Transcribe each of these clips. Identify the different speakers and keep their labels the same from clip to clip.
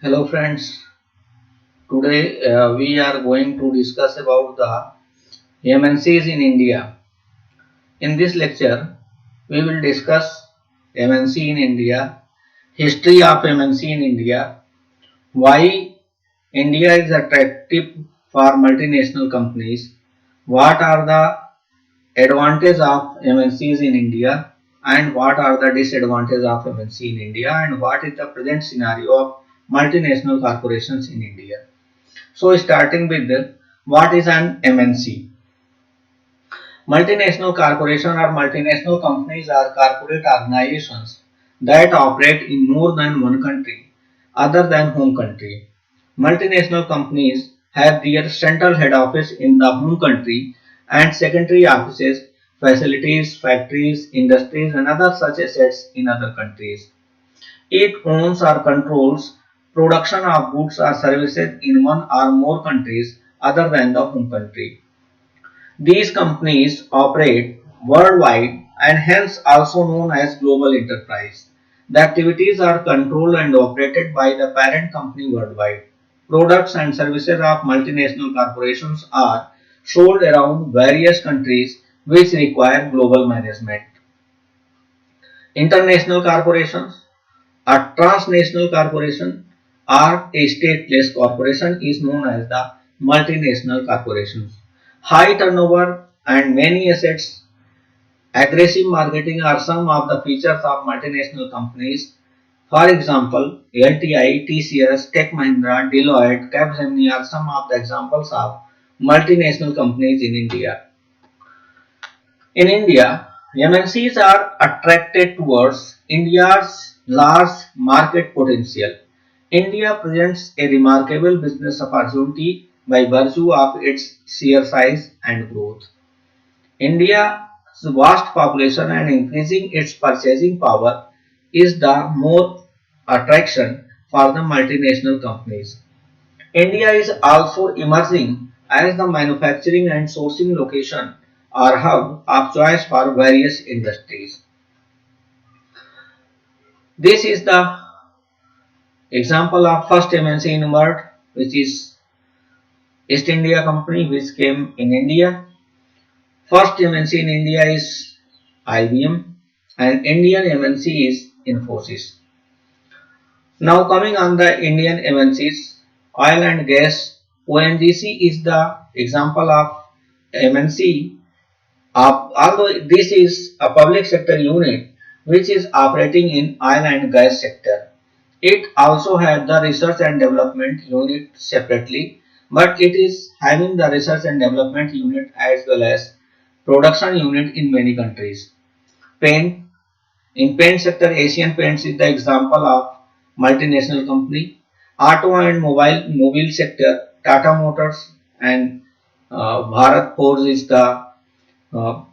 Speaker 1: Hello friends, today we are going to discuss about the MNCs in India. In this lecture, we will discuss MNC in India, history of MNC in India, why India is attractive for multinational companies, what are the advantages of MNCs in India and what are the disadvantages of MNC in India and what is the present scenario of multinational corporations in India. So starting with what is an MNC? Multinational corporation or multinational companies are corporate organizations that operate in more than one country other than home country. Multinational companies have their central head office in the home country and secondary offices, facilities, factories, industries and other such assets in other countries. It owns or controls production of goods or services in one or more countries other than the home country. These companies operate worldwide and hence also known as global enterprise. The activities are controlled and operated by the parent company worldwide. Products and services of multinational corporations are sold around various countries which require global management. International corporations. A transnational corporation or a stateless corporation is known as the multinational corporations. High turnover and many assets, aggressive marketing are some of the features of multinational companies. For example, LTI, TCS, Tech Mahindra, Deloitte, Capgemini are some of the examples of multinational companies in India. In India, MNCs are attracted towards India's large market potential. India presents a remarkable business opportunity by virtue of its sheer size and growth. India's vast population and increasing its purchasing power is the more attraction for the multinational companies. India is also emerging as the manufacturing and sourcing location or hub of choice for various industries. This is the example of first MNC in world, which is East India Company, which came in India. First MNC in India is IBM and Indian MNC is Infosys. Now coming on the Indian MNCs, oil and gas, ONGC is the example of MNC. Although this is a public sector unit which is operating in oil and gas sector. It also has the research and development unit separately, but it is having the research and development unit as well as production unit in many countries. Paint. In paint sector, Asian Paints is the example of multinational company. Auto and mobile sector, Tata Motors and Bharat Forge is the uh,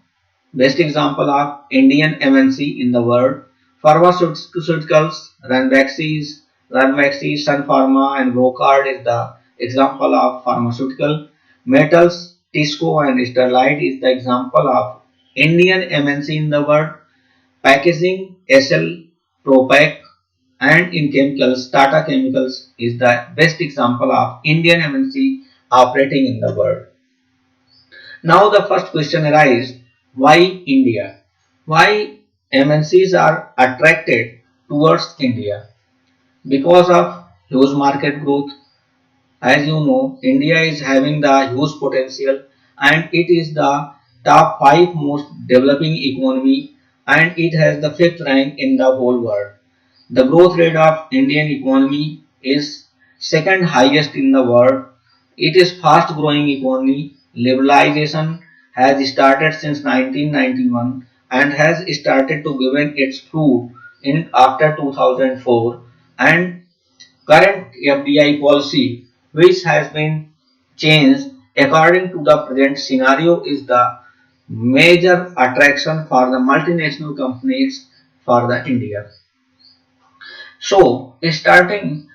Speaker 1: best example of Indian MNC in the world. Pharmaceuticals, Ranbaxy, Sun Pharma and Brocard is the example of pharmaceutical. Metals, Tisco and Sterlite is the example of Indian MNC in the world. Packaging, SL, Propack and in chemicals, Tata Chemicals is the best example of Indian MNC operating in the world. Now the first question arises, why India? Why MNCs are attracted towards India? Because of huge market growth. As you know, India is having the huge potential and it is the top 5 most developing economy and it has the 5th rank in the whole world. The growth rate of Indian economy is second highest in the world. It is fast growing economy. Liberalization has started since 1991 and has started to given its fruit in after 2004 and current FDI policy which has been changed according to the present scenario is the major attraction for the multinational companies for the India. So, starting,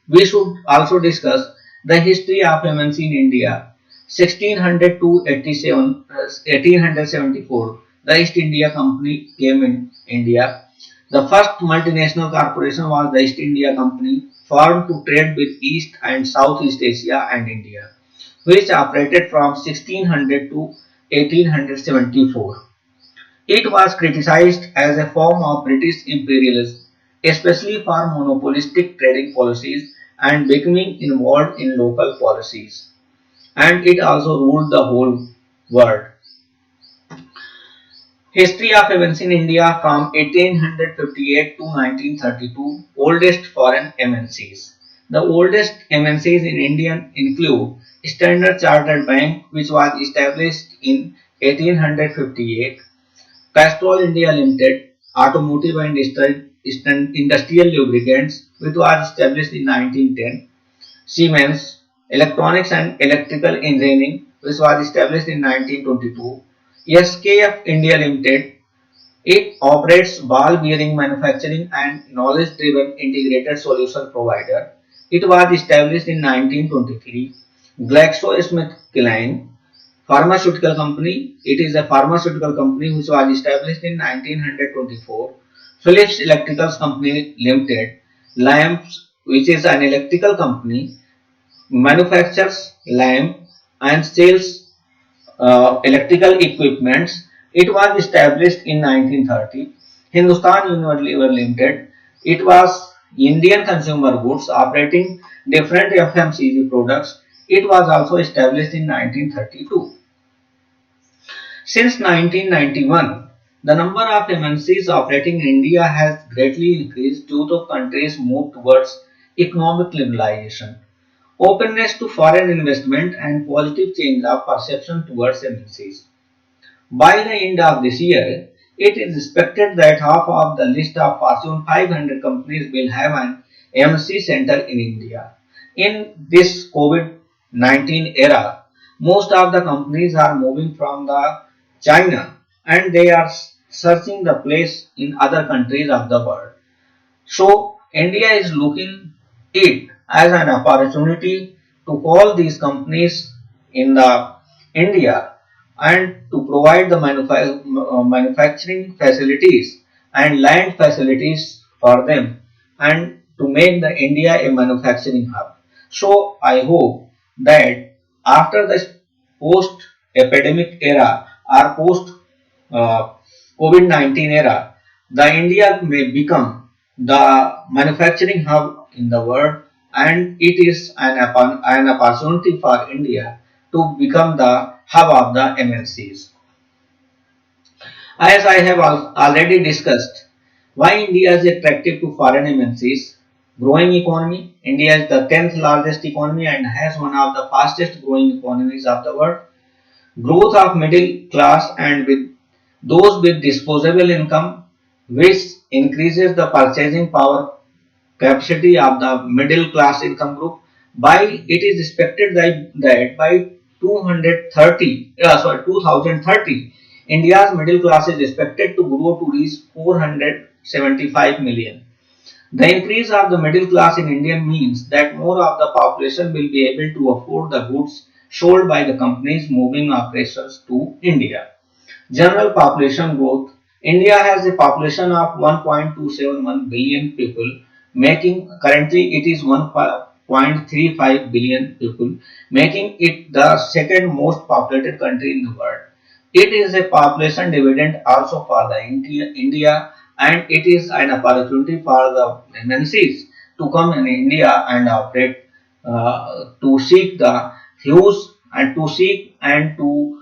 Speaker 1: we should also discuss the history of MNC in India. 1600 to 1874, the East India Company came in India. The first multinational corporation was the East India Company, formed to trade with East and Southeast Asia and India, which operated from 1600 to 1874. It was criticized as a form of British imperialism, especially for monopolistic trading policies and becoming involved in local policies. And it also ruled the whole world. History of events in India from 1858 to 1932. Oldest foreign MNCs. The oldest MNCs in India include Standard Chartered Bank, which was established in 1858, Castrol India Limited, Automotive and Industrial Lubricants, which was established in 1910, Siemens, Electronics and Electrical Engineering, which was established in 1922, SKF India Limited. It operates ball bearing manufacturing and knowledge-driven integrated solution provider. It was established in 1923. GlaxoSmithKline Pharmaceutical Company. It is a pharmaceutical company which was established in 1924. Philips Electricals Company Limited. Lamps, which is an electrical company, manufactures lamp and sells electrical equipments. It was established in 1930. Hindustan Unilever Limited. It was Indian consumer goods operating different FMCG products. It was also established in 1932. Since 1991, the number of MNCs operating in India has greatly increased due to country's move towards economic liberalization, openness to foreign investment, and positive change of perception towards MNCs. By the end of this year, it is expected that half of the list of Fortune 500 companies will have an MNC center in India. In this COVID-19 era, most of the companies are moving from the China and they are searching the place in other countries of the world. So India is looking it as an opportunity to call these companies in the India and to provide the manufacturing facilities and land facilities for them and to make the India a manufacturing hub. So I hope that after this post epidemic era or post uh, COVID-19 era, the India may become the manufacturing hub in the world, and it is an opportunity for India to become the hub of the MNCs. As I have already discussed, why India is attractive to foreign MNCs. Growing economy. India is the 10th largest economy and has one of the fastest growing economies of the world. Growth of middle class and with those with disposable income, which increases the purchasing power capacity of the middle class income group. By it is expected that by 2030, India's middle class is expected to grow to reach 475 million. The increase of the middle class in India means that more of the population will be able to afford the goods sold by the companies moving operations to India. General population growth. India has a population of 1.271 billion people, making currently it is 1.35 billion people, making it the second most populated country in the world. It is a population dividend also for the India, and it is an opportunity for the MNCs to come in India and operate to seek the huge and to seek and to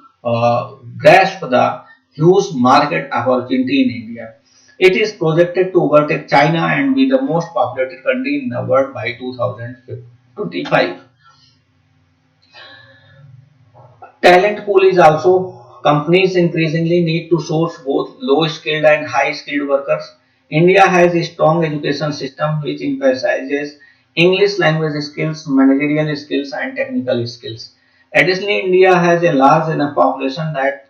Speaker 1: grasp the huge market opportunity in India. It is projected to overtake China and be the most populated country in the world by 2025. Talent pool is also companies increasingly need to source both low skilled and high skilled workers. India has a strong education system which emphasizes English language skills, managerial skills, and technical skills. Additionally, India has a large enough population that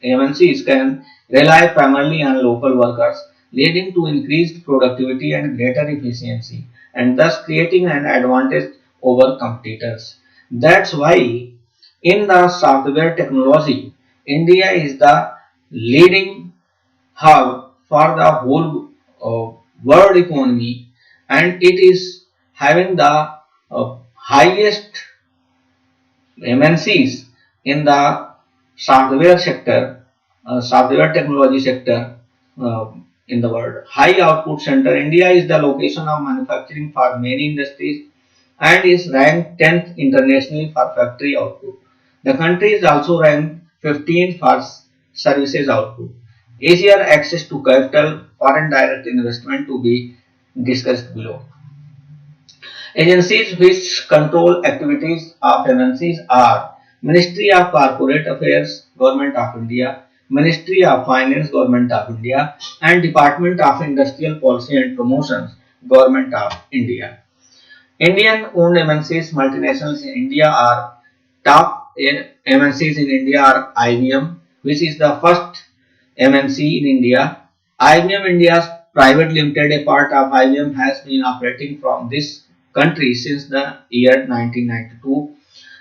Speaker 1: MNCs can rely primarily on local workers, leading to increased productivity and greater efficiency, and thus creating an advantage over competitors. That's why in the software technology, India is the leading hub for the whole world economy, and it is having the highest MNCs in the software sector, software technology sector in the world. High output center. India is the location of manufacturing for many industries and is ranked 10th internationally for factory output. The country is also ranked 15th for services output. Easier access to capital, foreign direct investment to be discussed below. Agencies which control activities of MNCs are Ministry of Corporate Affairs, Government of India, Ministry of Finance, Government of India, and Department of Industrial Policy and Promotions, Government of India. Indian-owned MNCs, multinationals in India are top MNCs in India are IBM, which is the first MNC in India. IBM India's private limited, a part of IBM, has been operating from this country since the year 1992.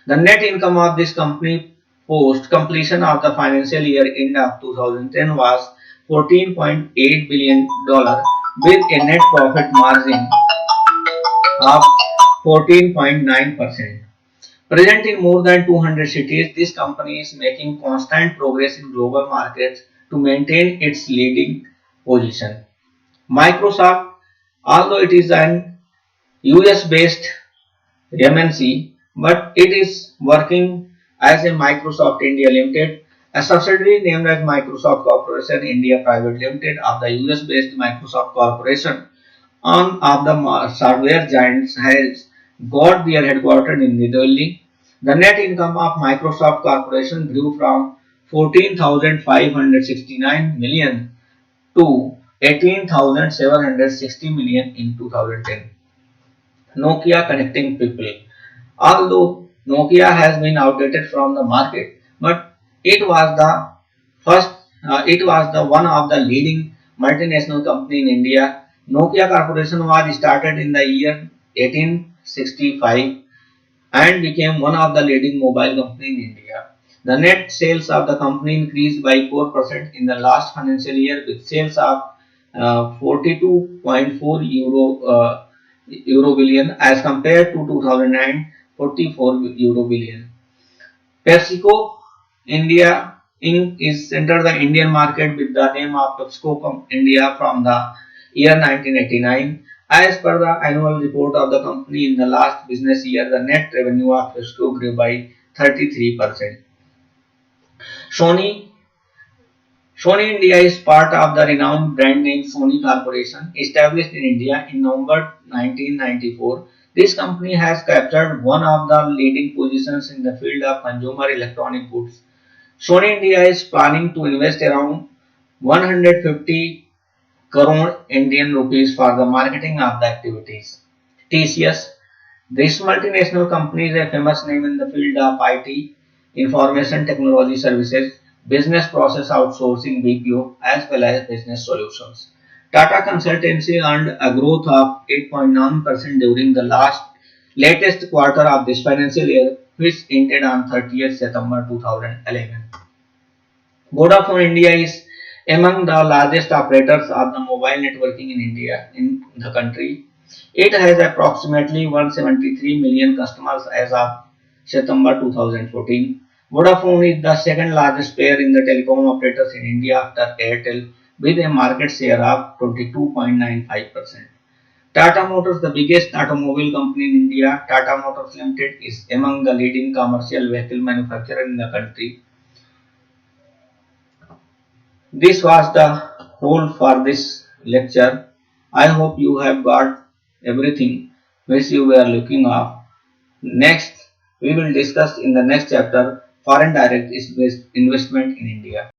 Speaker 1: The net income of this company post completion of the financial year end of 2010 was $14.8 billion with a net profit margin of 14.9%. Present in more than 200 cities, this company is making constant progress in global markets to maintain its leading position. Microsoft, although it is an US based MNC, but it is working as a Microsoft India Limited, a subsidiary named as Microsoft Corporation India Private Limited of the US based Microsoft Corporation. One of the software giants has got their headquarters in New Delhi. The net income of Microsoft Corporation grew from 14,569 million to 18,760 million in 2010. Nokia connecting people. Although Nokia has been outdated from the market, but it was the first, it was the one of the leading multinational company in India. Nokia Corporation was started in the year 1865 and became one of the leading mobile company in India. The net sales of the company increased by 4% in the last financial year with sales of 42.4 euro billion as compared to 2009 44 euro billion. PepsiCo India Inc. is entered the Indian market with the name of PepsiCo India from the year 1989. As per the annual report of the company in the last business year, the net revenue of PepsiCo grew by 33%. Sony Sony India is part of the renowned brand name Sony Corporation, established in India in November 1994. This company has captured one of the leading positions in the field of consumer electronic goods. Sony India is planning to invest around 150 crore Indian rupees for the marketing of the activities. TCS, this multinational company is a famous name in the field of IT, information technology services, business process outsourcing BPO, as well as business solutions. Tata Consultancy earned a growth of 8.9% during the latest quarter of this financial year, which ended on 30th September 2011. Vodafone India is among the largest operators of the mobile networking in India in the country. It has approximately 173 million customers as of September 2014. Vodafone is the second largest player in the telecom operators in India after Airtel with a market share of 22.95%. Tata Motors, the biggest automobile company in India, Tata Motors Limited is among the leading commercial vehicle manufacturer in the country. This was the whole for this lecture. I hope you have got everything which you were looking of. Next, we will discuss in the next chapter foreign direct investment in India.